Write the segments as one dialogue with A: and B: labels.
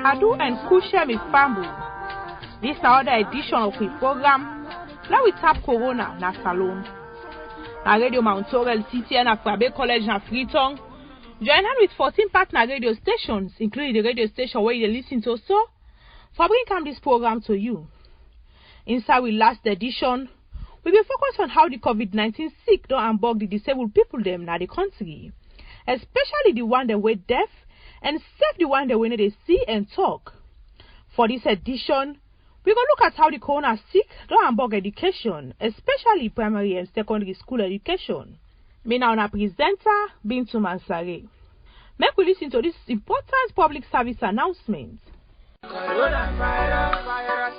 A: Adu and Kusha mi family. This is another edition of the program. Now we Tap Corona Na Salone. Na Radio Mount Aureol-CTN at College na Freetown. Join hand with 14 partner radio stations, including the radio station where you listen to so, for bringing this program to you. Inside we last edition, we will focus on how the COVID-19 sick don't unbug the disabled people them na the country, especially the one that were deaf and save the one that when they see and talk. For this edition, we will look at how the corona sick don't unbug education, especially primary and secondary school education. Me now na presenter Bintu Mansare. Make we listen to this important public service announcement.
B: Coronavirus.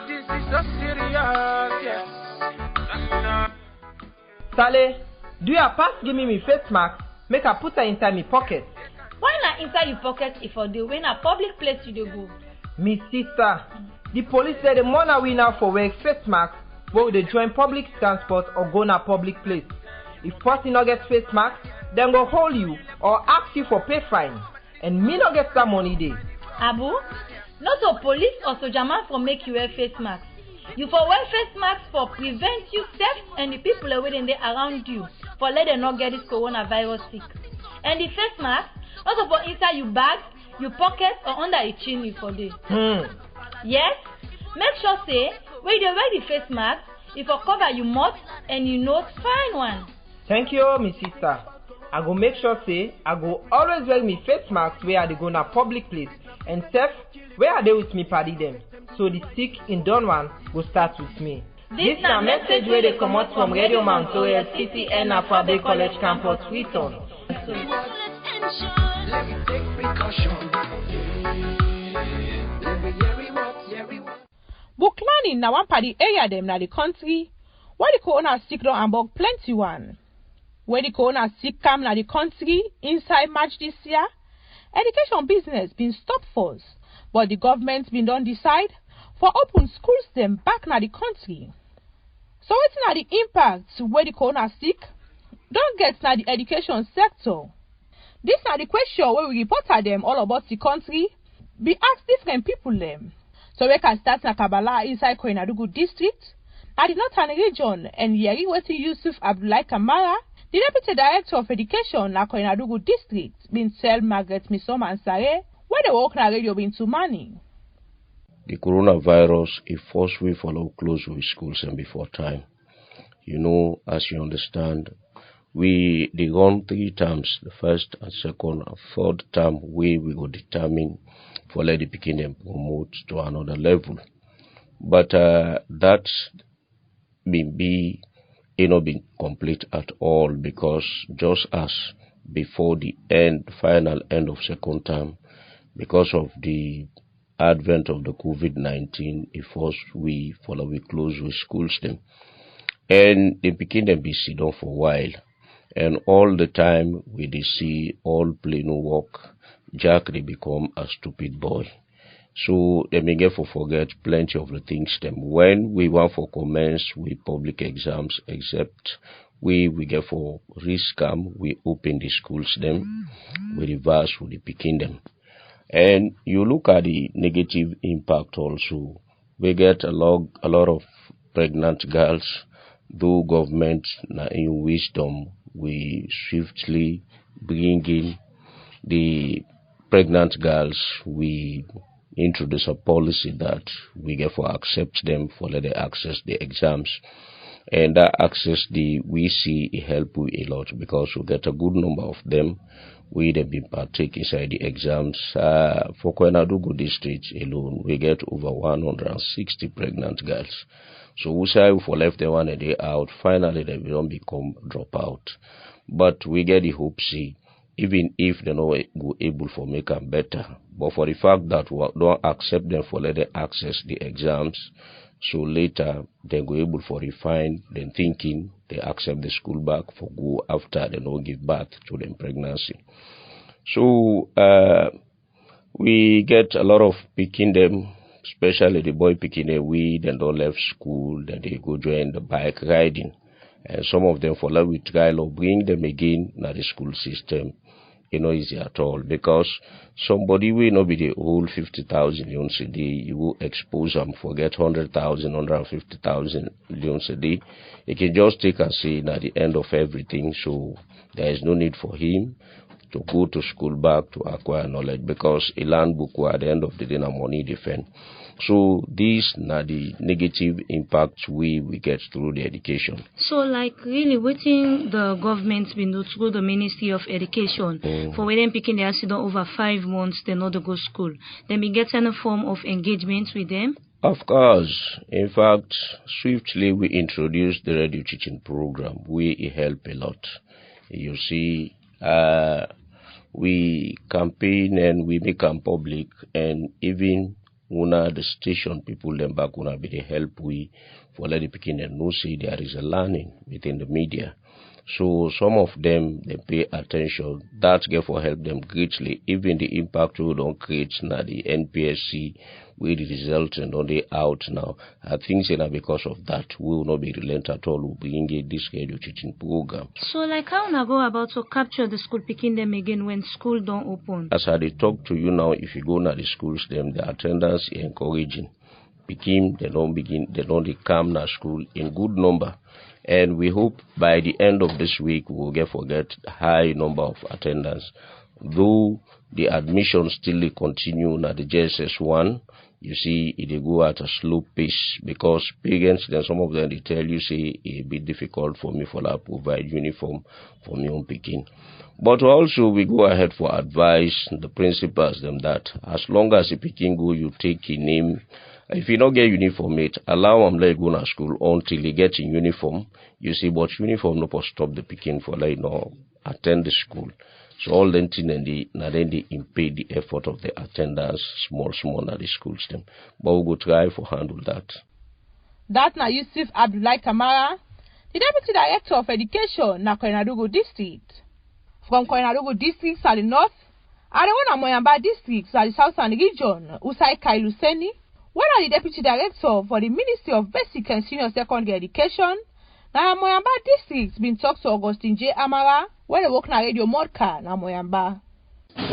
B: This is so serious, yes.
C: Sale, do your pass give me face mask, make I put her inside me pocket.
D: Why not inside your pocket if for the when a public place you dey go?
C: Me sister, the police said the money we now for wear face mask, but we dey join public transport or go na public place. If person not get face mask, then go hold you or ask you for pay fine. And me not get some money there.
D: Abu, not a police or soldier man for make you wear face mask. You for wear face mask for prevent you safe and the people are waiting there around you for let them not get this coronavirus sick. And the face mask, not for inside your bag, your pocket or under a chimney for day. Yes, make sure say when you wear the face mask, if you cover your mouth and your nose, fine one.
C: Thank you, my sister. I go make sure say I go always wear me face mask where I dey go na public place and safe where I dey with me party them. So the sick in done one go start with me.
D: This na message where they come out from Radio Mount Aureol-CTN at College Campus Freetown.
B: Let me take precaution.
A: Buklani na one party area them na the country where the corona sick don't unbug plenty one. Where the corona sick come na the country inside March this year, education business been stopped first, but the government been don't decide for open schools them back na the country. So what's na the impact where the corona sick don't get na the education sector? This na the question where we reported them all about the country, be asked different people them. So we can start na Kabbalah inside Koinadugu district, na the northern region, and Yeri Weti Yusuf Abdullahi Kamara, the Deputy Director of Education na Koinadugu district, been tell Margaret Misom Ansare, where the work na radio been to money.
E: The coronavirus is forced we follow close with schools and before time. You know, as you understand, they run 3 terms, the first and second and third term we will determine for let the beginning promote to another level. But that been been complete at all, because just as before the final end of second term, because of the advent of the COVID-19, it forced we follow we close with schools them. And they begin to be sit down for a while. And all the time we they see all play no work, Jack they become a stupid boy. So they may get for forget plenty of the things them. When we want for commence with public exams, except we get for risk we open the schools them, we reverse with the picking them. And you look at the negative impact also. We get a lot of pregnant girls, though government in wisdom we swiftly bring in the pregnant girls, we introduce a policy that we get for accept them for let them access the exams. And that access we see it help we a lot, because we get a good number of them. We have been partake inside the exams. For Koinadugu district alone, we get over 160 pregnant girls. So we say for left them one a day out, finally they don't become dropout. But we get the hope see, even if they not go able for make them better. But for the fact that we don't accept them for let them access the exams, so later they go able for refine, then thinking they accept the school back for go after they don't give birth to them pregnancy. So we get a lot of picking them, especially the boy picking a weed and don't left school, then they go join the bike riding. And some of them, for like we try to bring them again in the school system, easy at all, because somebody will not be the whole 50,000 loans a day. You will expose them, forget 100,000, 150,000 loans a day. He can just take and say at the end of everything, so there is no need for him to go to school back to acquire knowledge, because a land book will at the end of the day na money defend. So these are the negative impacts we get through the education.
F: So like really waiting the government been do through the Ministry of Education for when picking the accident over 5 months they not to go school. Then we get any form of engagement with them?
E: Of course. In fact, swiftly we introduced the radio teaching program. We help a lot. You see, we campaign and we make them public, and even the station people them back be the help we for let the picking and know say there is a learning within the media. So some of them they pay attention. That therefore help them greatly. Even the impact we don't create now the NPSC with the results and on the out now. I think because of that we will not be relent at all. We'll bring this radio teaching program.
F: So like how na go about to capture the school picking them again when school don't open?
E: As I talk to you now, if you go to the schools, them the attendance is encouraging. Picking they don't come to school in good number. And we hope by the end of this week we will forget high number of attendance. Though the admission still continue at the JSS1, you see it go at a slow pace, because parents, then some of them they tell you say it be difficult for me for that provide uniform for me on picking. But also we go ahead for advice the principals them that as long as the picking go, you take a name. If you don't get uniform, mate, allow them let go to school until they get in uniform. You see, but uniform no stop the picking for like attend the school. So all them thing and then they impede the effort of the attendance small at the schools them. But we go try for handle that.
A: That na Yusuf Abdullahi Kamara, the Deputy Director of Education na Koinadogo District. From Koinadogo District at the north, and the one at Moyamba District at the southern region, Usai Kailuseni. One of the Deputy Director for the Ministry of Basic and Senior Secondary Education, na Moyamba District been talked to Augustine J. Amara, where they work na Radio Modka na Moyamba.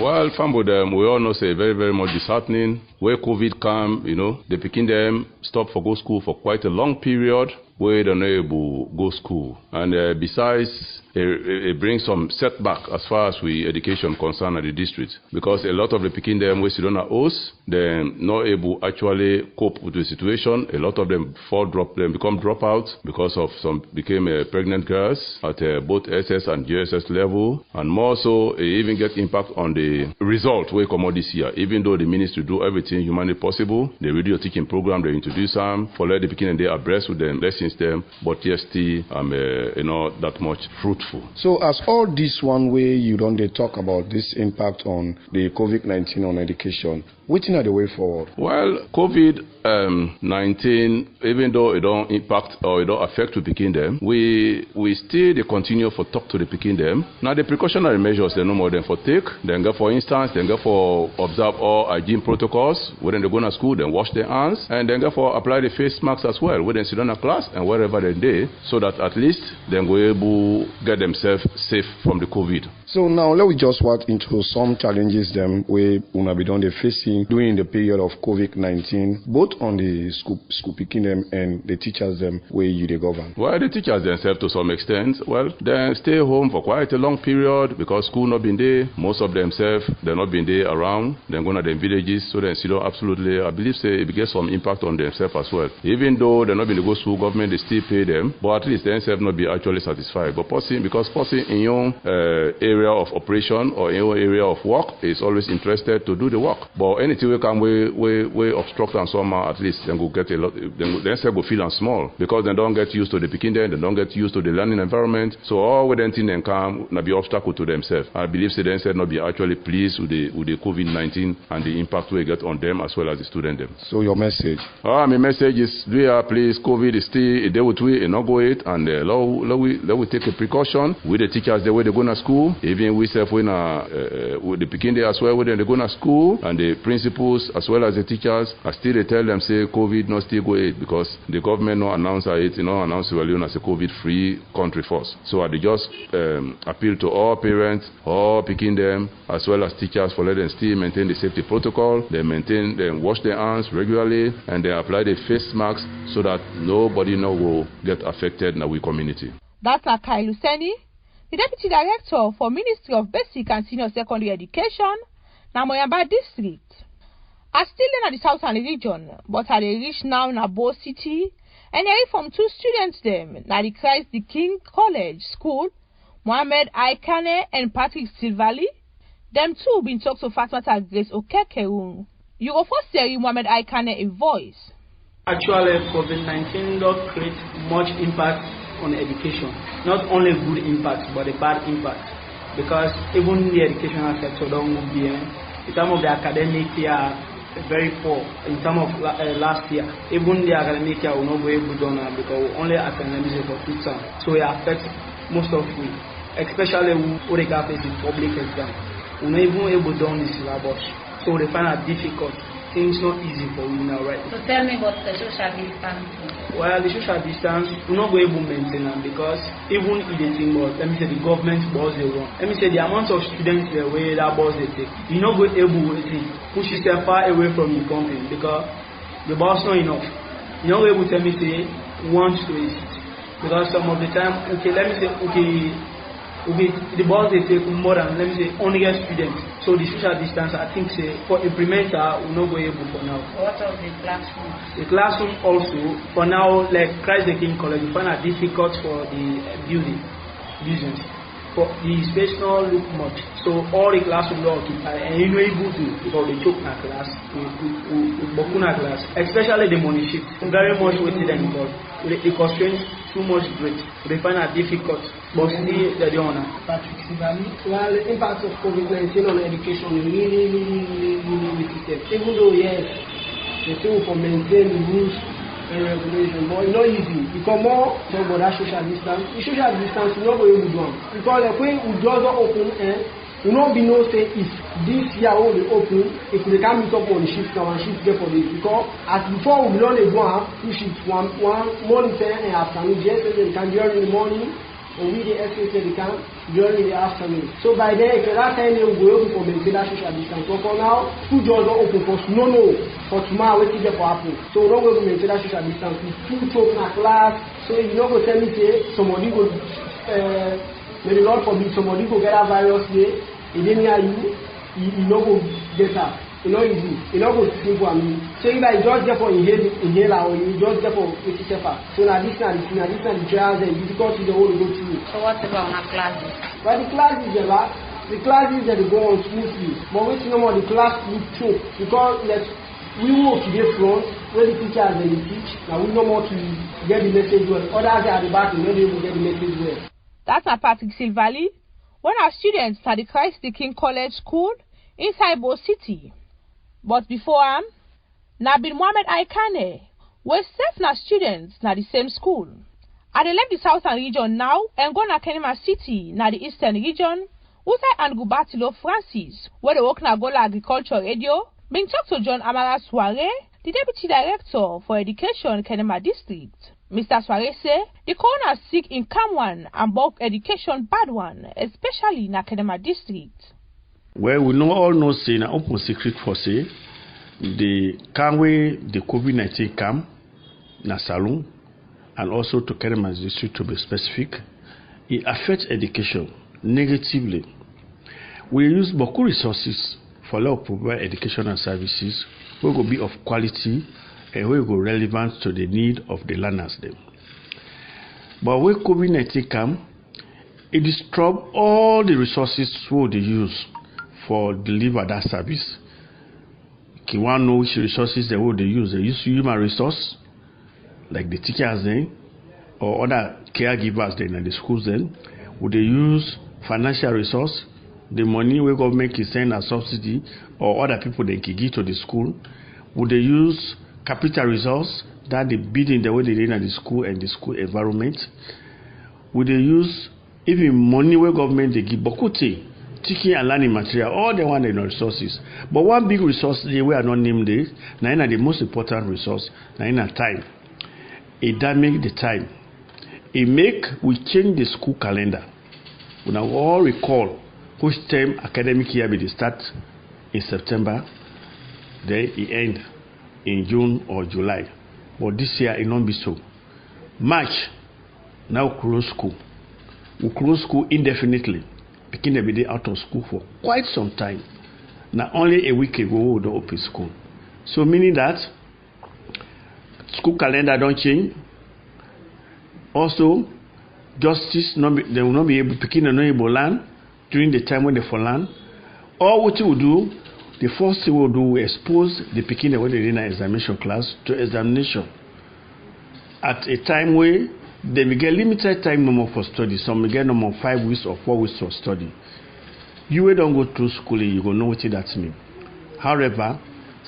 G: Well, we all know say very, very much disheartening. Where COVID come, they picking them stop for go school for quite a long period, where they're not able to go school. And besides, it brings some setback as far as we education concern at the district, because a lot of the picking them we don't know us, they're not able actually cope with the situation. A lot of them become dropouts because of some became pregnant girls at both SS and JSS level, and more so it even get impact on the result we come out this year. Even though the ministry do everything humanly possible, the radio teaching program they introduce them for let the picking and they abreast with them lessons them, but yes, still that much fruitful.
H: So as all this one way you don't they talk about this impact on the COVID-19 on education, which are the way forward? Well,
G: COVID-19, even though it don't impact or it don't affect to picking them, we still they continue for talk to the picking them. Now the precautionary measures they no more than for take. Then go for instance, then go for observe all hygiene protocols. When they go to school, then wash their hands, and then go for apply the face masks as well. When they sit on a class and wherever they do, so that at least then go able get themselves safe from the COVID.
H: So now let me just walk into some challenges them we una be done facing during the period of COVID-19, both on the school picking them and the teachers them where you they govern.
G: Well, the teachers themselves to some extent, well, they stay home for quite a long period because school not been there. Most of themselves they're not been there around. They're going to their villages, so they still absolutely. I believe say it gets some impact on themselves as well. Even though they're not been to go school, government they still pay them, but at least they themselves not be actually satisfied. But person in your area of operation or in your area of work is always interested to do the work. But anything we can we obstruct and somehow at least then go get a lot. Then go feel and small because they don't get used to the picking there. They don't get used to the learning environment. So all with anything then come not be obstacle to themselves. I believe they then said not be actually pleased with the COVID-19 and the impact we get on them as well as the student them.
H: So your message?
G: My message is please COVID is still a day with we and not go it and let we take a precaution. precaution with the teachers the way they go to school, even we self with the pikin there as well when they go to school, and the principals as well as the teachers are still they tell them say COVID not still go it because the government no announce it, announce Sierra as a COVID-free country first. So I just appeal to all parents, all pikin them as well as teachers for let them still maintain the safety protocol. They wash their hands regularly and they apply the face masks so that nobody will get affected in our community.
A: That's Akai Luseni, the Deputy Director for Ministry of Basic and Senior Secondary Education, na Moyamba District. I still in the southern region, but I reach now in Abo City, and I from 2 students them, na the Christ the King College School, Mohamed Aikane and Patrick Silvali. Them two been talked to Fatmata Grace Okekerun. You go first say Mohamed Aikane a voice.
I: Actually, COVID-19 does create much impact on education. Not only good impact, but a bad impact. Because even the educational sector don't move in terms of the academic year, very poor. In terms of last year, even the academic year will not be able to do because we only academics for 2 terms. So it affects most of we, especially who they got facing public exam. We're not even able to do the syllabus. So they find it difficult. Things not easy for we now, right?
D: So tell me about the social distance.
I: Well, the social distance, we're not going to maintain them because even if they think about, let me say the government boss they want. Let me say the amount of students the way that boss they take, you're not going to able to push yourself far away from the company because the boss not enough. You're not able to tell me say want to exist because some of the time, okay, let me say the boss they take more than let me say 100 students. So the social distance I think say for implementer will not go able for now.
D: What of the classroom?
I: The classroom also for now like Christ the King College we find it difficult for the business. For the space not look much. So all the classroom are occupied and you're not able to because they choke na class, class, especially the money shift. Very much waiting than because the constraints too much great. They find it difficult. But still they don't know.
J: Patrick Sivali. Well, the impact of COVID-19 on education is really limited. Even though yes, they still for maintain the rules and regulation, but it's not easy. Because more talk about that social distance. The social distance is not going to be done. Because like when we just open we not be no say if this year only open, if we can meet up on the shift now and shift there for this. Because as before we only go and two shifts, one morning and afternoon, just they can during the morning, and we the SAT they can during the afternoon. So by then, if that time they will go open for maintain that social distance. So for now, school just don't open for for tomorrow waiting there for Apple. So we don't go to maintain that social distance. We two talk in a class, so you don't go tell me say somebody go may the Lord forbid somebody go get a virus there, and then you know go get her. It's not easy. It's not go simple I mean. So if I just get for inhaler or you just get for HCFA. So now this and the trials and difficulties they all go through.
D: So what about our classes?
J: But the classes that they go on smoothly. But we see no more the class look choke because we work to the front where the teachers they teach. Now we no more to get the message well. Others are at the back and not able to get the message well.
A: That's Patrick Silvali, one of our students at the Christ the King College School inside Bo City. But before Nabil Mohamed Aikane, were safe na students na the same school. I left the southern region now and go na Kenema City na the eastern region. Usai and Gubatilo Francis, where they work na Gola Agriculture Radio, been talked to John Amara Soare, the Deputy Director for Education Kenema District. Mr. Soare say the corona sick in Kamwan and bulk education bad one, especially in Kenema District.
K: Well, we all know say na open secret for say the COVID-19 come na Salone and also to Kenema District to be specific, it affects education negatively. We use beaucoup resources for to provide educational services which will be of quality and which will be relevant to the need of the learners them. But when COVID-19 come, it disrupts all the resources what they use for deliver that service. You want to know which resources they use. They use human resource, like the teachers then, or other caregivers then in the schools then. Would they use financial resource, the money we government can send as subsidy, or other people they can give to the school? Would they use capital resource that they build in the way they did in the school and the school environment? Would they use even money where government they give Bokuti, teaching and learning material, all they want in the resources. But one big resource they were not named this, now the most important resource, now time. It damage the time. It make we change the school calendar. We now all recall which term academic year will start in September, then it end in June or July. But this year it won't be so. March, now close school. We close school indefinitely. Picking every day out of school for quite some time. Now only a week ago we don't open school. So meaning that school calendar don't change. Also, justice they will not be able picking a not able to learn during the time when they for learn. All what you will do, the first thing we'll do will expose the picking when they're in an examination class to examination. At a time where they will get limited time no more for study. Some will get no more 5 weeks or 4 weeks for study. You will don't go through schooling, you will know what that means. However,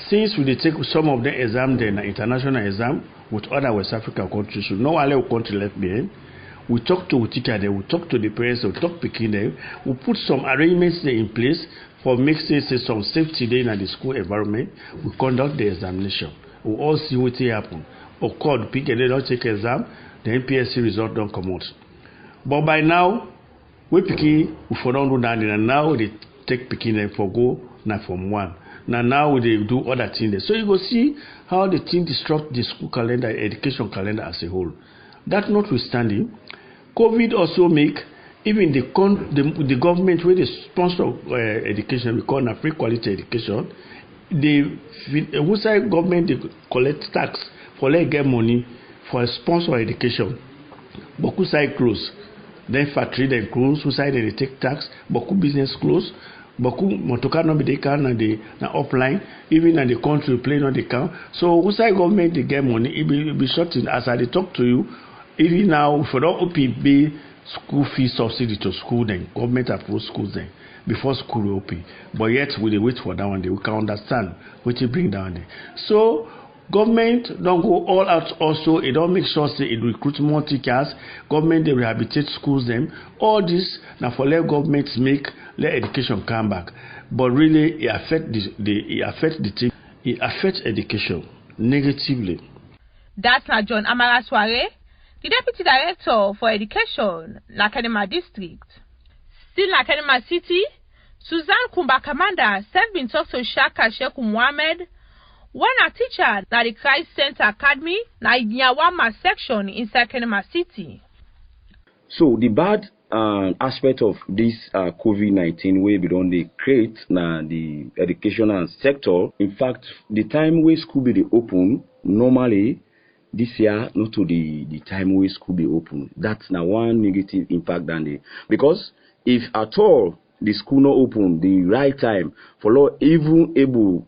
K: since we take some of the exam, then an international exam with other West African countries, so no other country left behind. We talk to the teacher there, we talk to the parents, we talk picking them, we put some arrangements there in place for making some safety there in the school environment. We conduct the examination. We all see what happen. Of course, pick and they don't take exam, the NPSC result don't come out. But by now, we picking, we for don't do that, and now they take picking them for go now from 1. Now they do other things there. So you go see how the thing disrupt the school calendar, education calendar as a whole. That notwithstanding, COVID also make even the government where they sponsor education, we call it free quality education. The outside government they collect tax for let get money for a sponsor education. Boku side close, then factory then close. Outside they take tax. Boku business close. Boku motocar no be they can na the upline. Even in the country plane on the count. So outside government they get money. It be shorting as I talk to you. Even now for the OPB school fee subsidy to school then government approve schools then before school will open. But yet we wait for that one day. We can understand what you bring down there. So government don't go all out also. It don't make sure say it recruit more teachers. Government they rehabilitate schools them. All this now for let government make let education come back. But really it affect the thing. It affects education negatively.
A: That's not John Amara Soare, the Deputy Director for Education, Nakanema District. Still Nakanema City, Suzanne Kumba Kamanda has been talked to Shaka Sheikh Mohammed, one a teacher at the Christ Center Academy, na Inyawama section inside Kanema City.
L: So the bad aspect of this COVID-19 way we don't create na the educational sector. In fact, the time where school be open normally. This year, not to the time where school be open. That's now one negative impact than the because if at all the school not open the right time for law even able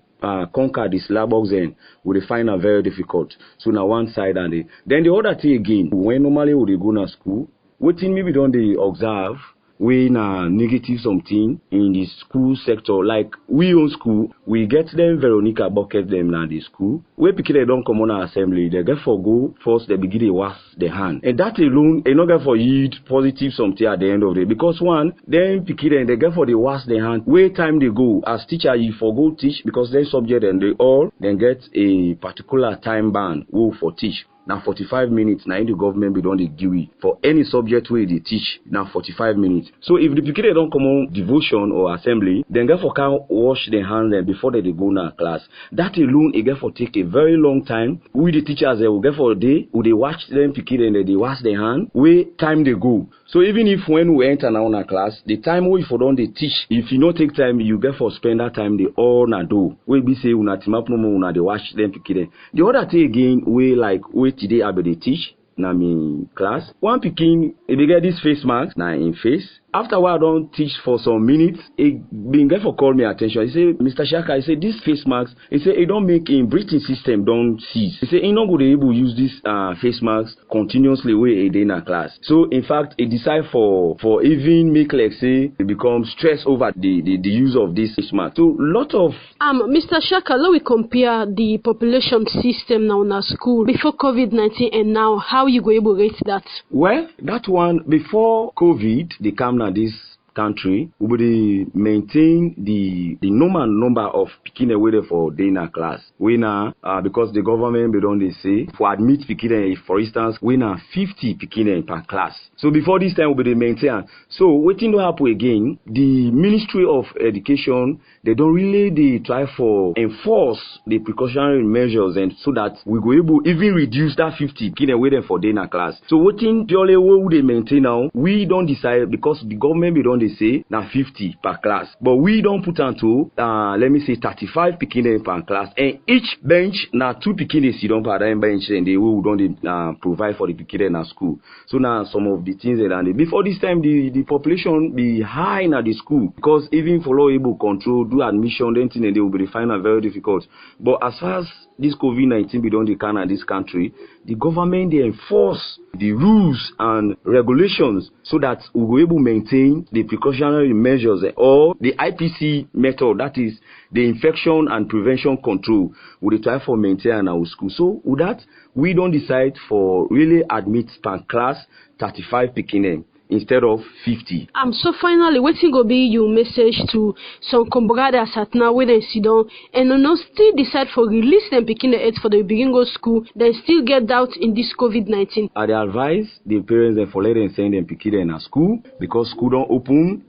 L: conquer this labor then would find it very difficult. So now one side and then the other thing again when normally would they go to school, waiting maybe don't they observe when negative something in the school sector, like we own school, we get them Veronica bucket them na the school. Where people they don't come on our assembly, they get for go first they begin to wash their hand. And that alone, they not get for yield positive something at the end of the day. Because one, then people they get for the wash their hand. Where time they go as teacher you for go teach because they subject and they all then get a particular time ban will for teach. Now 45 minutes, now in the government we don't give it for any subject where they teach now 45 minutes. So if the people they don't come on devotion or assembly, then get for can wash their hands before they go now class. That alone it get for take a very long time. We the teachers they will get for a day, will they watch them picky and they wash their hand, where time they go. So even if when we enter now in a class, the time we for don't they teach, if you not take time, you get for spend that time they all na do. We be say una timap no more una they wash them picky them. The other thing again, we like we today I be teach na me class. One picking if they get this face mask na in face. After a while I don't teach for some minutes, it being get for call me attention. He say, Mr. Shaka, he say this face mask, he say it don't make in breathing system don't cease. He say he not go able to use this face mask continuously where a day in a class. So in fact it decide for even make like say it become stress over the use of this face mask. So lot of
M: Mr. Shaka, let we compare the population system now in our school before COVID-19 and now how
J: how you go able rate that?
L: Well, that one before COVID, they come na this country, we will maintain the normal number of Pikine waiting for day in a class. We now, because the government, they don't say, for admit Pikine, for instance, we now 50 Pikine per class. So before this time, we will maintain. So waiting to happen again, the Ministry of Education, they don't really try for enforce the precautionary measures and so that we go able even reduce that 50 Pikine waiting for day in a class. So waiting the only way they maintain now, we don't decide because the government, they don't say now 50 per class, but we don't put onto let me say 35 Pikine per class, and each bench now 2 Pikine sit on per bench, and they will don't provide for the Pikine in school. So now some of the things that before this time the population be high in the school because even for law able control do admission, then thing they will be find very difficult. But as far as this COVID-19 be done the can in this country, the government they enforce the rules and regulations so that we will able maintain the precautionary measures or the IPC method, that is the infection and prevention control, we try for maintain in our school. So with that, we don't decide for really admit per class 35 Pikine instead of 50.
J: So finally, waiting go be your message to some comrades at now where they sit down and no still decide for release them Pikine 8 for the beginning of school, then still get doubt in this COVID-19.
L: I advise the parents and for let them send them Pikine in a school because school don't open,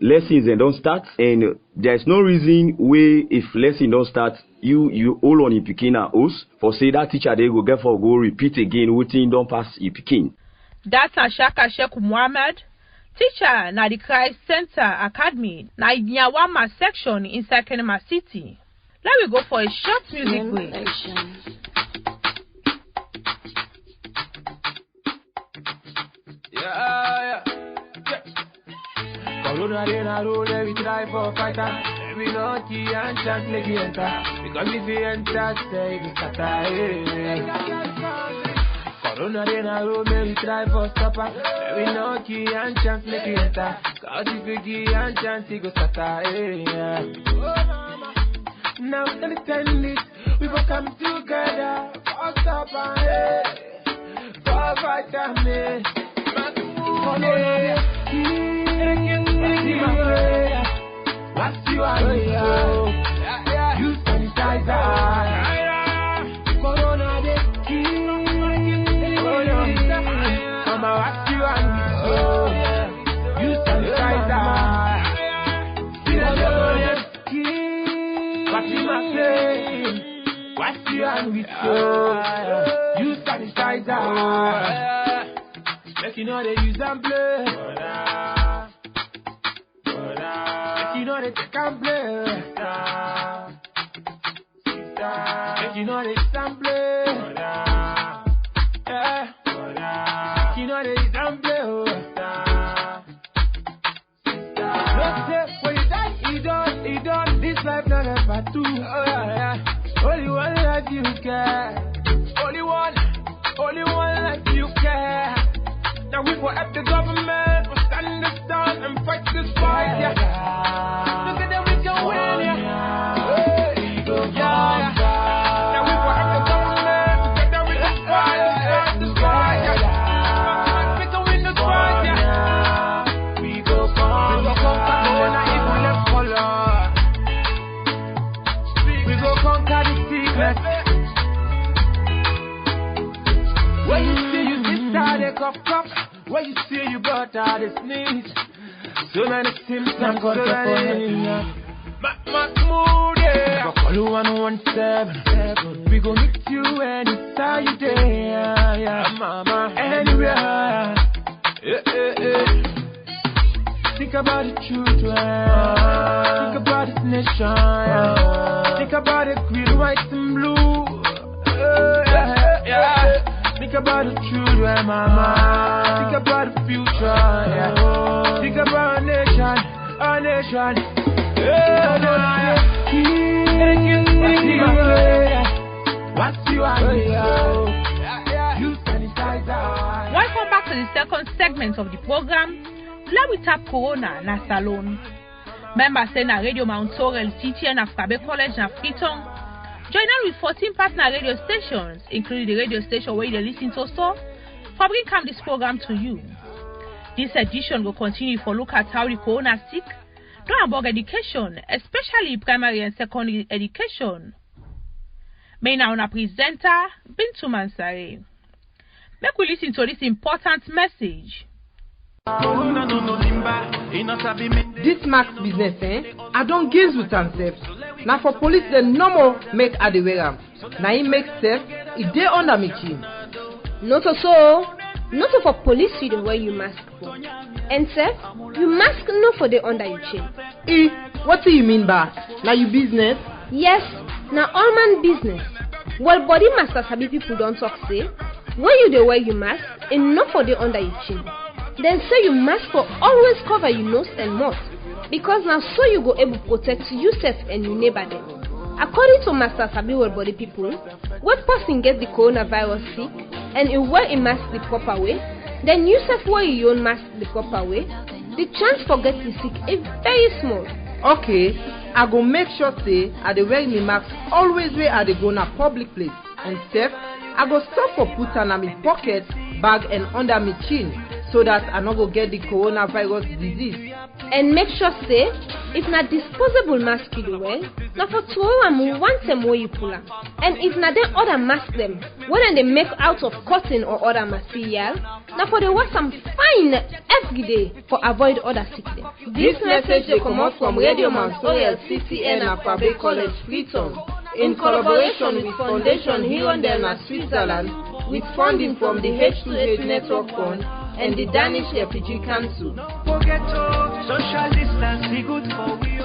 L: lessons and don't start, and there's no reason where if lesson don't start, you all on your Pikine house for say that teacher they go get for go repeat again waiting don't pass your Pikine.
A: That's Ashaka Sheku Muhammad, teacher na the Christ Center Academy, na Nyawama section inside Kenema City. Let me go for a short music break.
B: Yeah. Corona na roll, every try for fighter. Every lucky and chance make you enter. Because if you enter, say you scatter. Corona na roll, every try for stopper. Every lucky and chance make you enter. Cause if you give and chance, you go scatter. Now understand this, we will come together. For stopper, for vitamin. What's you are you sanitizer. Corona de Mama, what you are you sanitizer. What you are you sanitizer. Make you know they use and play. Make you know they take and play. Make you know they use and play. Make you know they use and play. Don't say when you die, you don't. This life not ever do. Only one life you care. Only one life you care. Now we will help the government, we'll stand us down and fight this fight, yeah. Together we can win, yeah. Now we will help the government, together we can fight, stand this fight, yeah. We can win this fight, yeah. We go conquer Corona evil and color. We go conquer the sickness. When you see you get cough. When you see you got out the sneeze, so many symptoms got Mahmoud, yeah. Call you 117. We gon' meet you anytime you there, yeah. Mama, anywhere. Think about the children. Think about this nation. Think about the green, white, and blue. Think about the children, mama. Think about the future, yeah. Think about our nation. What's you sanitizer.
A: Welcome back to the second segment of the program. Let we Tap Corona Na Salone. Members say na Radio Mount Aureol-CTN of College na Freetown. Join us with 14 partner radio stations, including the radio station where you listen to for bringing come this program to you. This edition will continue for look at how the corona sick, don't about education, especially primary and secondary education. May now na presenter Bintu Mansare. Make we listen to this important message.
C: This max business, I don't gaze with themselves. Now for police, the normal make at the way. Now he makes safe, it dey under me chin.
M: Not so. Not for police you the way you mask for. And safe, you mask no for the under your chin.
C: What do you mean by? Now you business?
M: Yes, now all man business. Well, body master sabi people don't talk say. When you the way you mask, and not for the under your chin. Then say you mask for always cover your nose and mouth. Because now so you go able to protect yourself and your neighbor them. According to Master Sabi well body people, when person gets the coronavirus sick and you wear a mask the proper way, then you self wear your own mask the proper way, the chance for getting sick is very small.
C: Okay, I go make sure say I dey wear my mask always where I dey go na public place. And step, I go stop for put on my pocket, bag and under my chin so that I no go get the coronavirus disease.
M: And make sure say, if not disposable mask you do wear, now for 2 one time where you pull up. And if not then other mask them, whether they make out of cotton or other material, now for the wash some fine every day for avoid other sickness.
C: This message they come out from Radio Aureol-CTN at Aureol-College, Freetown, in collaboration with Foundation Hirondelle na Switzerland, with funding from the H2H Network Fund and the Danish Refugee Council.
B: Social distance be good for you.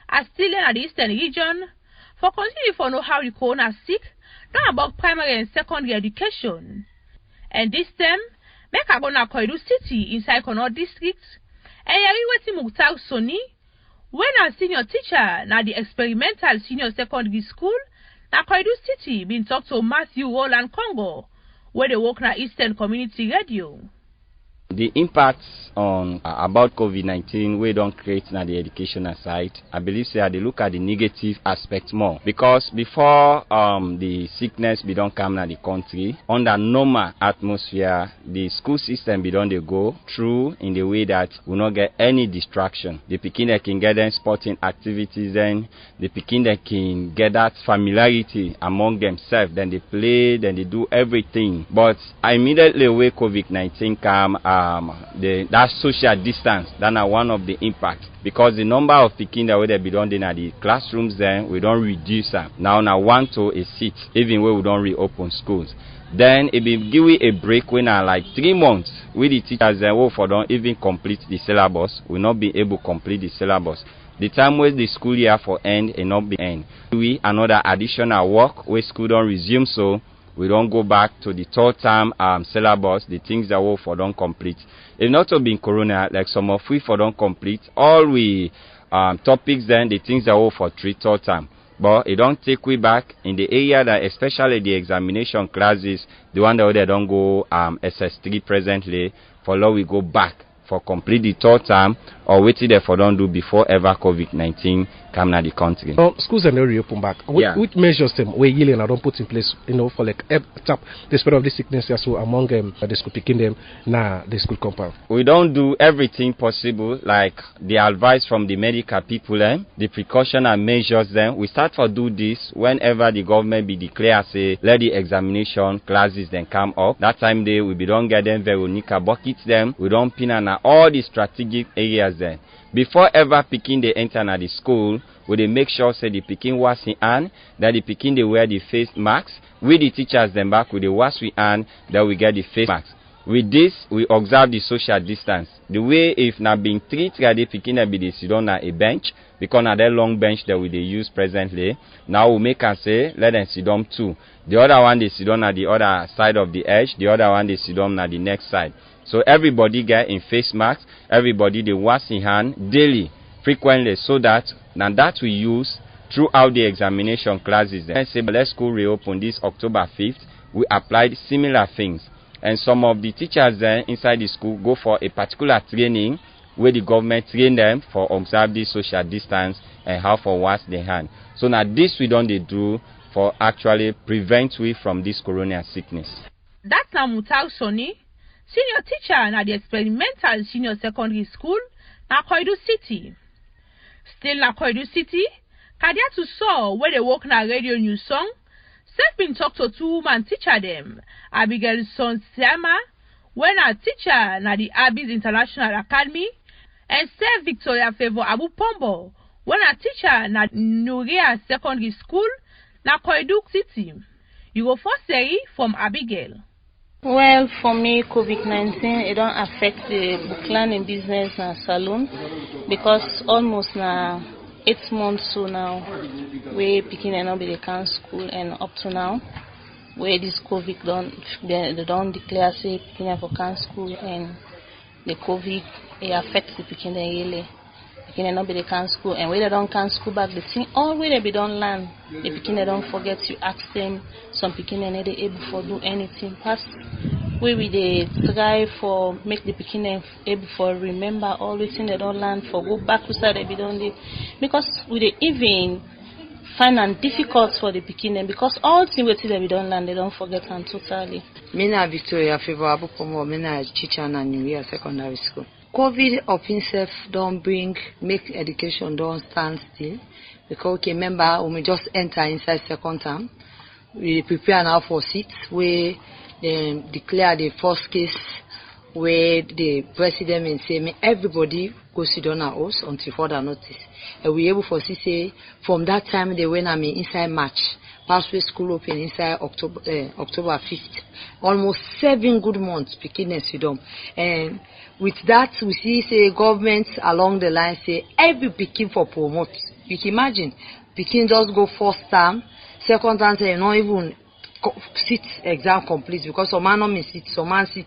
A: As still in the Eastern region, for continue for know how the corona sick, not about primary and secondary education. And this time, make a go na Koidu City inside Kono district, and yari weti Mukhtar Soni, when a senior teacher na the experimental senior secondary school, na Koidu City been talked to Matthew Roland Congo, where they work na Eastern Community Radio.
N: The impacts on about COVID-19 we don't create na the educational side. I believe say they look at the negative aspect more because before the sickness be don't come na the country under normal atmosphere, the school system be don't they go through in the way that will not get any distraction. The pikin can get them sporting activities, then the pikin can get that familiarity among themselves. Then they play, then they do everything. But immediately when COVID-19 come. That social distance, that are one of the impacts because the number of pikin that we be done in the classrooms then we don't reduce them. Now 1 to a 6, even when we don't reopen schools. Then it be give we a break when like 3 months with the teachers then we for don't even complete the syllabus, will not be able to complete the syllabus. The time where the school year for end and not be end. We another additional work where school don't resume so we don't go back to the 3rd term syllabus, the things that we for don't complete. If not to be in corona, like some of we for don't complete, all we topics then, the things that we for 3rd term. But it don't take we back in the area that especially the examination classes, the one that they don't go SS3 presently, for law we go back for complete the 3rd term or wait till they for don't do before ever COVID-19 come na the country.
O: Schools are not reopen back. Which measures them we yelling don't put in place, for like tap the spread of this sickness so among the school picking them na the school compound.
N: We don't do everything possible like the advice from the medical people the precaution and measures then. We start for do this whenever the government be declare say let the examination classes then come up. That time they we be don't get them Veronica buckets them. We don't pin on all the strategic areas then. Before ever picking they enter na the school, we they make sure say the picking wash in hand, that the picking they wear the face masks. With the teachers them back with the wash in hand, that we get the face masks. With this, we observe the social distance. The way if na being treated, the picking be they sit on a bench, because na that long bench that we they use presently. Now we make us say let them sit down too. The other one they sit on at the other side of the edge. The other one they sit on at the next side. So everybody get in face masks, everybody they wash in hand daily, frequently, so that now that we use throughout the examination classes. Then say let's school reopen this October 5th. We applied similar things, and some of the teachers then inside the school go for a particular training where the government train them for observe this social distance and how for wash their hand. So now this we don't they do for actually prevent we from this corona sickness.
A: That's now Mutar Sonny, senior teacher at the experimental senior secondary school na Koidu City. Still na Koidu City, Kadia to saw where they work na radio news song. Seth been talk to 2 woman teacher them, Abigail Son Siama, when a teacher na the Abyss International Academy, and Seth Victoria Favor Abu Pombo, when a teacher na Nuria Secondary School na Koidu City. You go first say from Abigail.
P: Well, for me, COVID-19, it don't affect the book learning business and salon because almost now 8 months so now we picking and nobody can school, and up to now where this COVID they don't declare say picking for can school, and the COVID it affects the picking really. And nobody can school, and when they don't can school back, the thing all where they don't learn, the picking they don't forget. You ask them, some picking and they able for do anything. Past where we they try for make the picking able for remember all the thing they don't learn, for go back to start they don't do, because we they even find it difficult for the picking because all things they don't learn they don't forget them totally.
Q: Me na Victoria Favor Abu Pombo, me na teacher na New Year Secondary School. COVID of itself don't make education don't stand still, because okay, remember when we just enter inside second term, we prepare now for seats where they declare the first case, where the president and say everybody go sit down at us until further notice. And we able for say from that time they went inside March, pathway school open inside October 5th. Almost 7 good months picking and sit down. And with that, we see say governments along the line say every picking for promote. You can imagine picking just go first term, second term say not even sit exam complete because some man not miss it, some man sit.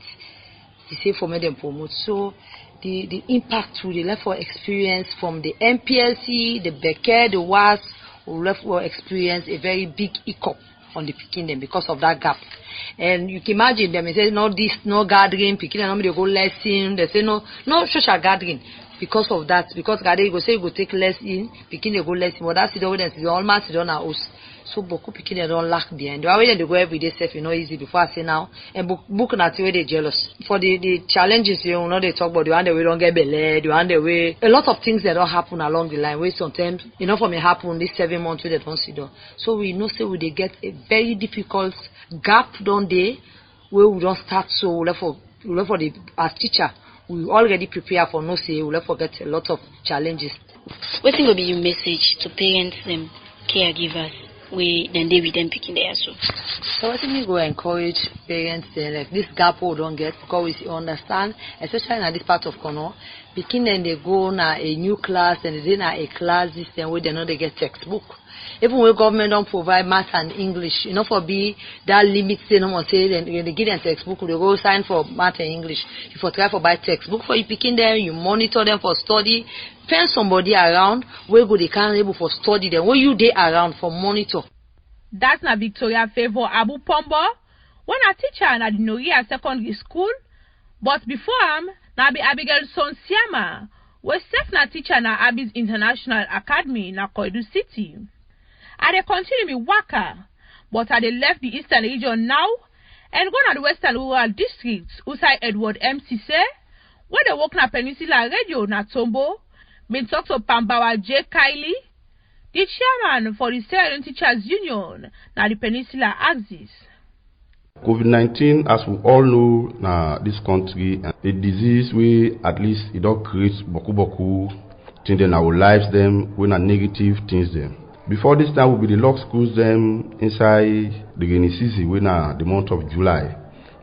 Q: They say for me them promote. So the impact to the level of experience from the MPLC, the Becker, the WAS, will left for experience a very big hiccup on the picking them because of that gap. And you can imagine them, they say no this, no gathering, picking and they go lesson, they say no social gathering because of that, because gathering go say you go take lesson, picking they go lesson, but that's the evidence is almost don't know us. So boku picking they don't lack behind. The way they go every day safe, you know, easy before I say now, and book not where they jealous. For the challenges, you know, they talk about the one that we don't get belay, the one that way a lot of things that don't happen along the line. Where sometimes, you know, for me happen this 7 months where they don't see though. So we know say we they get a very difficult gap don't they where we don't start so we left for the as teacher we already prepare for no say we left forget a lot of challenges.
R: What will be your message to parents and caregivers? We then they with them picking there so.
Q: So I think we go encourage parents like this gap we don't get because we understand, especially in this part of Kono, picking then they go na a new class and they na a class system where they know they get textbook. Even when government don't provide math and English, you know, for be that limit say no more say then they give them textbook, they go sign for math and English. If you try for buy textbook for you picking them, you monitor them for study, find somebody around where go they can able for study them, where you they around for monitor.
A: That's na Victoria Favor Abu Pombo, when a teacher na the Noria Secondary School, but before na be Abigail Son Siama, where Seth na teacher na Abyss International Academy na Koidu City. I dey continue me waka, but I dey left the Eastern region now and go na the Western Rural District, usai Edward MC say, where they work na Peninsula Radio na Tombo, been talk to Pambawa J. Kylie, the chairman for the Student Teachers Union na the Peninsula Axis.
G: COVID-19, as we all know, na this country, a disease we at least it don't create boku things in our lives them when a negative things them. Before this time will be the lock schools them inside the rainy season when the month of July.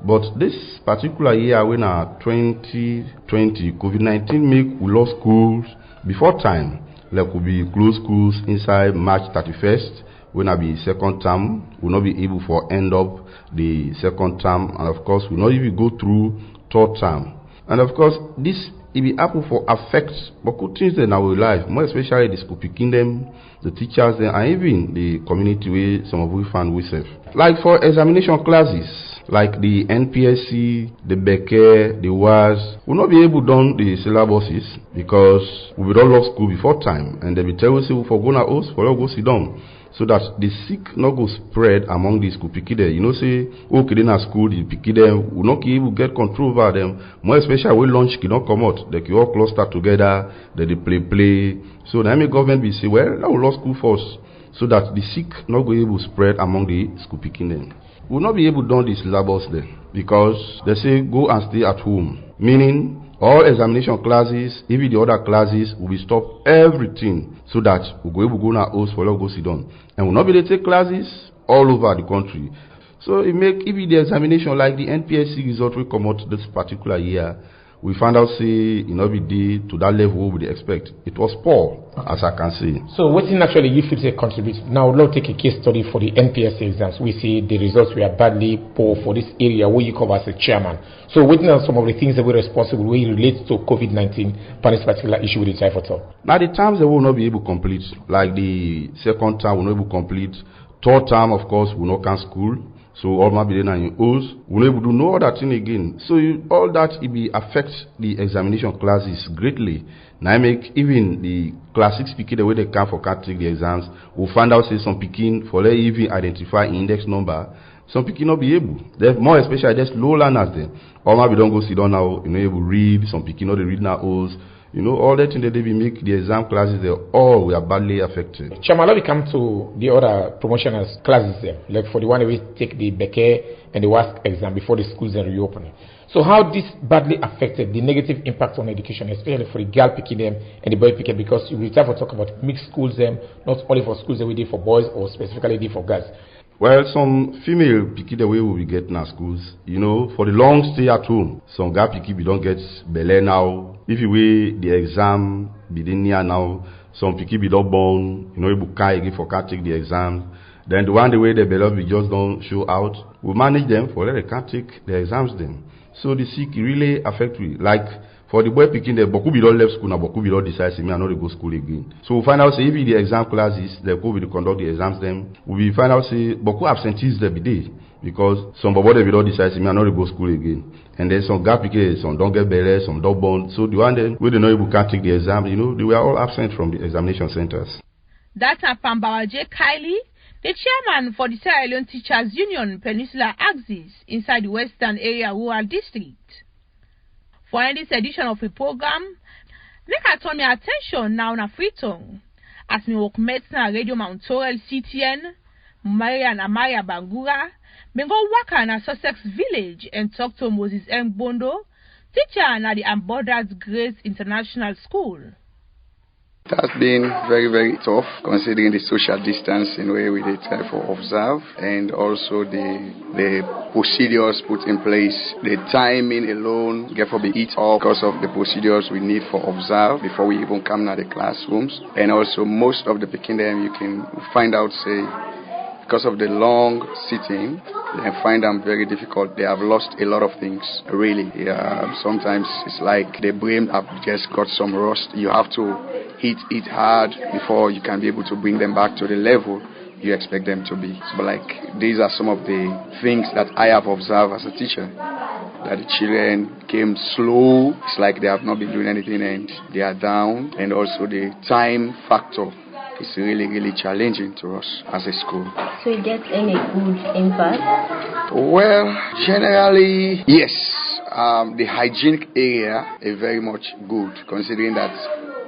G: But this particular year when 2020 COVID-19 make we lost schools before time. Like will be closed schools inside March 31st when I be second term will not be able for end up the second term, and of course will not even go through third term. And of course this
S: it be happen for affect but good things in our life, more especially the school picking them, the teachers them, and even the community where some of we find we serve. Like for examination classes, like the NPSC, the Becker, the WAS, will not be able to done the syllabuses because we will all love school before time, and they will tell us for go na host for all go sit down. So that the sick not go spread among the school picky there. You know, say, okay, then at school, the picky them will not be able to get control over them. More especially when lunch cannot come out. They can all cluster together, they play. So the government will say, well, now we lost school first. So that the sick not go able to spread among the school picking them. We will not be able to do this syllabus then. Because they say, go and stay at home. Meaning, all examination classes, even the other classes, will be stop everything so that we go able to go na host for go sit down. And we'll not be able to take classes all over the country. So it make even the examination like the NPSC result will come out this particular year. We found out say it not be did to that level we would expect. It was poor, as I can say.
T: So what in actually you feel say contribute? Now let's take a case study for the NPSC exams. We see the results were badly poor for this area where you cover as a chairman. So what are some of the things that were responsible where it relates to COVID-19 for this particular issue with the typhoid?
S: Now the terms they will not be able to complete. Like the second term will not be able to complete. Third term, of course, will not come school. So all my be in O's, we'll able to do no other thing again. So all that it be affect the examination classes greatly. Now I make even the class 6 picking the way they can for can't take the exams. We'll find out say some picking for they even identify index number. Some picking not be able. They're more especially just low learners then. All my be don't go sit down now, you know, able to read, some picking not they read now O's. You know, all that thing that they be make the exam classes, they all were badly affected.
T: Chairman, let me come to the other promotional classes there. Like for the one that we take the Becker and the WASC exam before the schools are reopening. So how this badly affected the negative impact on education, especially for the girl picking them and the boy picking, because we have to talk about mixed schools them, not only for schools that we did for boys or specifically did for girls.
S: Well, some female picky the way we will get in our schools, you know, for the long stay at home. Some guy picky we don't get belay now. If you weigh the exam be near now, some picky be don't born, you know, you can't again for can't take the exam. Then the one the way they below we just don't show out. We manage them for they can't take the exams then. So the sick really affect we. Like for the boy picking the Boku be don't left school now, Boku be don't decide say me I not go school again. So we find out say if the exam classes they go with conduct the exams them, we find out say Boku absentees there be day because some boy they don't decide say me I not go school again. And then some gap picking, some don't get better, some don't bond. So the one then we don't know able can't take the exam, you know, they were all absent from the examination centers.
A: That's Pambawaje Kylie, the chairman for the Sierra Leone Teachers Union Peninsula Axis inside the Western Area Rural District. For this edition of the program, make I turn my attention now na Freetown as me work met na Radio Mount Aureol-CTN, Maria and Amaya Bangura, me go work na Sussex Village and talk to Moses M. Bondo, teacher na the Unbordered Grace International School.
U: It has been very, very tough considering the social distancing where we did try for observe and also the procedures put in place. The timing alone get for be eat up because of the procedures we need for observe before we even come to the classrooms. And also most of the picking them you can find out say because of the long sitting, they find them very difficult. They have lost a lot of things, really. Yeah, sometimes it's like the brain have just got some rust. You have to hit it hard before you can be able to bring them back to the level you expect them to be. But like these are some of the things that I have observed as a teacher. That the children came slow. It's like they have not been doing anything and they are down. And also the time factor. It's really, really challenging to us as a school.
V: So it gets any good impact?
U: Well, generally, yes. The hygienic area is very much good, considering that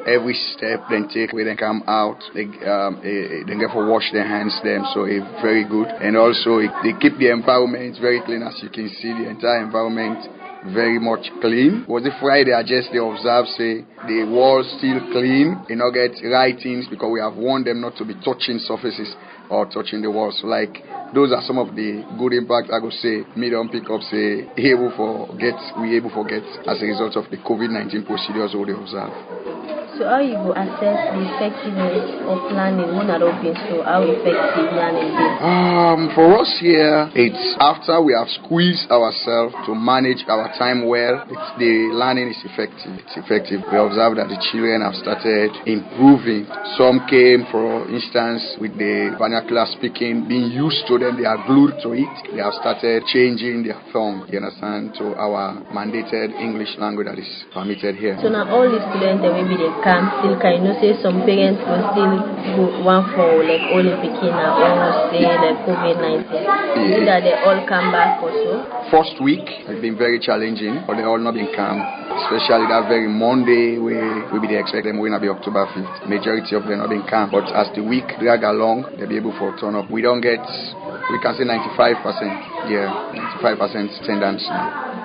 U: every step they take when they come out, they get to wash their hands them, so it's very good. And also, they keep the environment very clean, as you can see, the entire environment very much clean. Was it Friday I just they observe say the walls still clean, you know, get writings because we have warned them not to be touching surfaces or touching the walls. So like those are some of the good impact I could say me don't pick up say we able forget as a result of the COVID-19 procedures we observe.
V: So So how you go assess the effectiveness of learning when not open? So how effective learning is?
U: For us here, it's after we have squeezed ourselves to manage our time well, the learning is effective. It's effective. We observe that the children have started improving. Some came, for instance, with the vernacular speaking, being used to them, they are glued to it. They have started changing their tongue, you understand, to our mandated English language that is permitted here.
V: So now all the students that maybe they come still can, you know, say some parents will still go one for like all the picking or say like COVID-19. Is it that they all come back also?
U: First week has been very challenging, but they all not been calm. Especially that very Monday where we be expect them going to be October 5th. Majority of them not been calm. But as the week drag along, they'll be able to turn up. We don't get, we can say 95%. Yeah, 95% attendance now.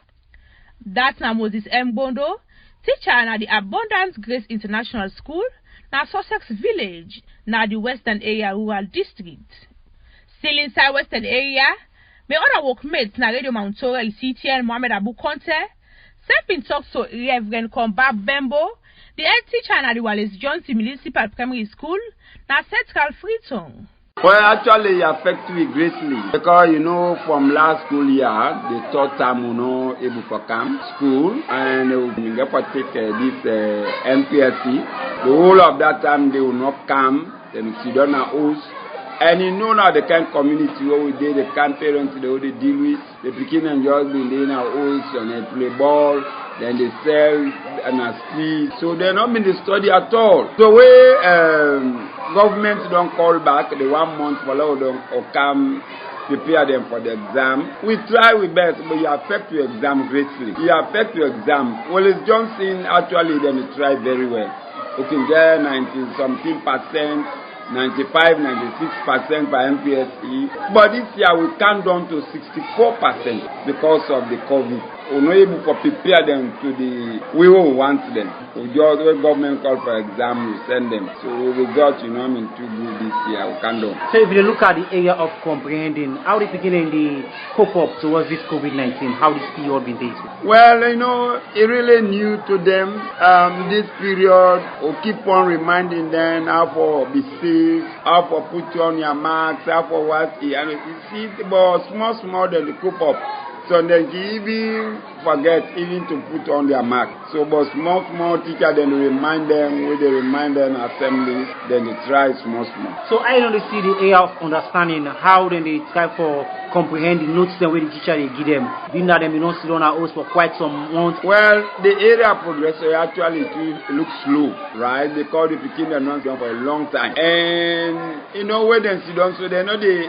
A: That's now Moses Mbondo, teacher at the Abundance Grace International School, now Sussex Village, now the Western Area Rural District. Still inside Western Area, my other workmates na Radio Mount Aureol-CTN Mohamed Abu Conte, Sepin talks to Reverend Kombab Bembo, the head teacher at the Wallace Johnson Municipal Primary School, na Central Freetown.
E: Well, actually, it affects me greatly because, you know, from last school year, the third time we know able for camp school and we get for take this MPSC. The whole of that time they will not come, then sit down at host. And you know now the kind of community where we did, the kind of parents they already deal with, the beginning and just been in our host and they play ball, then they sell and sleep. So they're not been the study at all. So we government don't call back the 1 month for them or come prepare them for the exam. We try with best, but you affect your exam greatly. You affect your exam. Wallace Johnson actually then try very well. You can get 90-something%. 95-96% by MPSE, but this year we come down to 64% because of the COVID. We're not able to prepare them to the we won't want them. We just when government call for exam, we send them. So the result, you know, I mean, too good this year. We can't do.
F: So if you look at the area of comprehending, how they beginning the cope up towards this COVID-19, how this period been this?
E: Well, you know, it really new to them. This period, we keep on reminding them how to be safe, how to put on your masks, how to what, and you see, but small than the cope up. So they even forget even to put on their mark. So but small teacher then remind them, when they remind them assemblies, then they try small.
F: So I don't see the area of understanding how then they try for comprehend the notes the way the teacher they give them. Being that them you don't sit on our house for quite some months.
E: Well, the area progress actually looks slow, right? Because the picking are not done for a long time. And you know when they sit down, so they're not they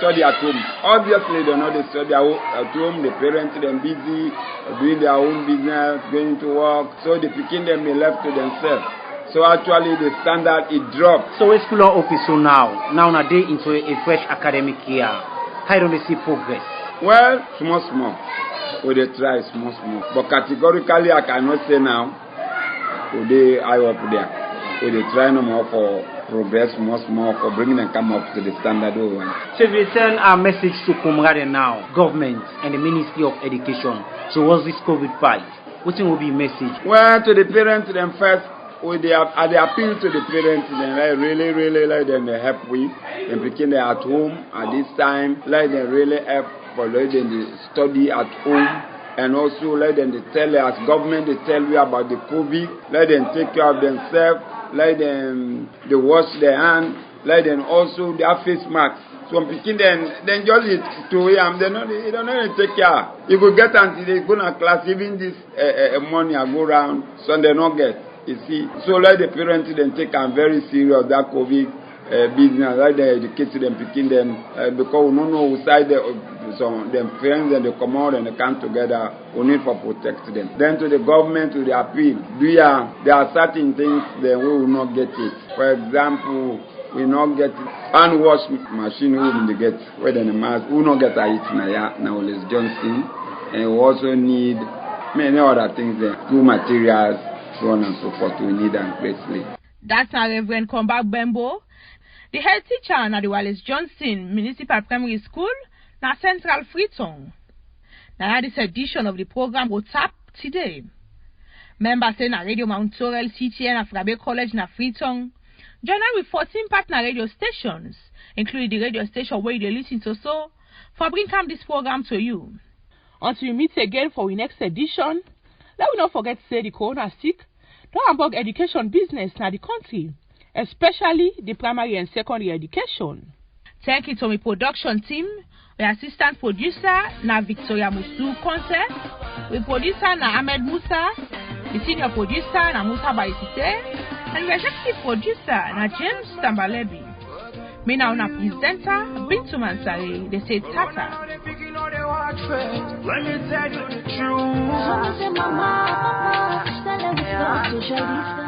E: study at home. Obviously they're not they study at home. The parents them busy doing their own business, going to work, so the picking them be left to themselves. So actually the standard it dropped.
F: So we school are open so now a day into a fresh academic year. How do they see progress?
E: Well, small. We they try small. But categorically I cannot say now. We they high up there. We they try no more for progress more for bringing them come up to the standard one.
F: So if we send a message to Comrade now, government and the Ministry of Education towards this COVID fight, what will be a message?
E: Well, to the parents them first, they appeal to the parents and really let them help with them picking them at home at this time, let them really help for let them study at home. And also let them tell as government they tell you about the COVID, let them take care of themselves. Let them they wash their hands, let them also their face masks. So I'm picking them, then just 2 a.m. They don't take care. You could get until they go to class, even this morning I go around, so they don't get. You see, so let the parents then take them very serious that COVID business. Let them educate them, picking them because we don't know who side some them friends and they come out and they come together. We need to protect them. Then to the government, to the appeal. There are certain things that we will not get it. For example, we not get hand wash machine. We will get whether the mask. We will not get it now. Wallace Johnson, and we also need many other things. There, school materials, so on and so forth. We need them greatly.
A: That's our Reverend Kombak Bembo, the head teacher at the Wallace Johnson Municipal Primary School. Now Central Freetown. Now this edition of the program will tap today. Members in a radio Mount Aureol-CTN at Frabe College na Freetown. Join with 14 partner radio stations, including the radio station where you listen to so, for bringing this program to you. Until we meet again for our next edition, let we not forget to say the corona sick don't about education business na the country, especially the primary and secondary education. Thank you to my production team. The assistant producer na Victoria Musu Concert, the producer na Ahmed Musa, the senior producer na Musa Baisite, and the executive producer na James Tambalebi. Me now na presenter Bintu Mansare. They say Tata.
B: Let me tell you the truth.